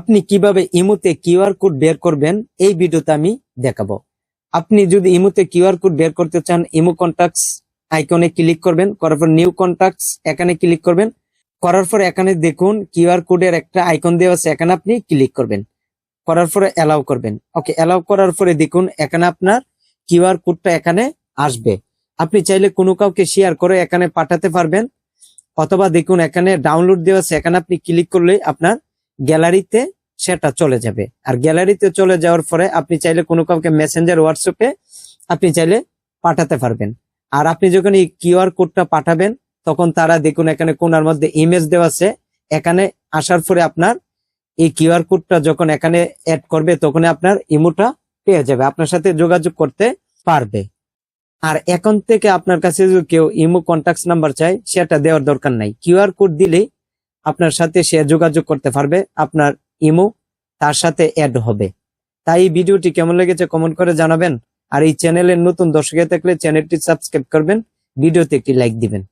আপনি কিভাবে ইমোতে কিউআর কোড বের করবেন এই ভিডিওতে আমি দেখাবো। আপনি যদি ইমোতে কিউআর কোড বের করতে চান, ইমো কন্টাক্টস আইকনে ক্লিক করবেন, করার পর নিউ কন্টাক্টস এখানে ক্লিক করবেন, করার পর এখানে দেখুন কিউআর কোডের একটা আইকন দেওয়া আছে, এখানে আপনি ক্লিক করবেন, করার পরে অ্যালাউ করবেন। ওকে, অ্যালাউ করার পরে দেখুন এখানে আপনার কিউআর কোডটা এখানে আসবে। আপনি চাইলে কোনো কাউকে শেয়ার করে এখানে পাঠাতে পারবেন, অথবা দেখুন এখানে ডাউনলোড দেওয়া আছে, এখানে আপনি ক্লিক করলে আপনার গ্যালারিতে সেটা চলে যাবে। আর গ্যালারিতে চলে যাওয়ার পরে আপনি চাইলে কোনো কাউকে মেসেঞ্জার হোয়াটসঅ্যাপে আপনি চাইলে পাঠাতে পারবেন। আর আপনি যখন এই কিউআর কোডটা পাঠাবেন তখন তারা দেখুন এখানে কোনার মধ্যে ইমেজ দেওয়া আছে, এখানে আসার পরে আপনার এই কিউআর কোডটা যখন এখানে অ্যাড করবে তখন আপনার ইমোটা পেয়ে যাবে, আপনার সাথে যোগাযোগ করতে পারবে। আর এখন থেকে আপনার কাছে যদি কেউ ইমো কন্টাক্ট নাম্বার চায় সেটা দেওয়ার দরকার নাই, কিউআর কোড দিলেই আপনার সাথে সে যোগাযোগ করতে পারবে, আপনার ইমো তার সাথে অ্যাড হবে। তাই এই ভিডিওটি কেমন লেগেছে কমেন্ট করে জানাবেন। আর এই চ্যানেলের নতুন দর্শক থাকলে চ্যানেলটি সাবস্ক্রাইব করবেন, ভিডিওতে একটি লাইক দিবেন।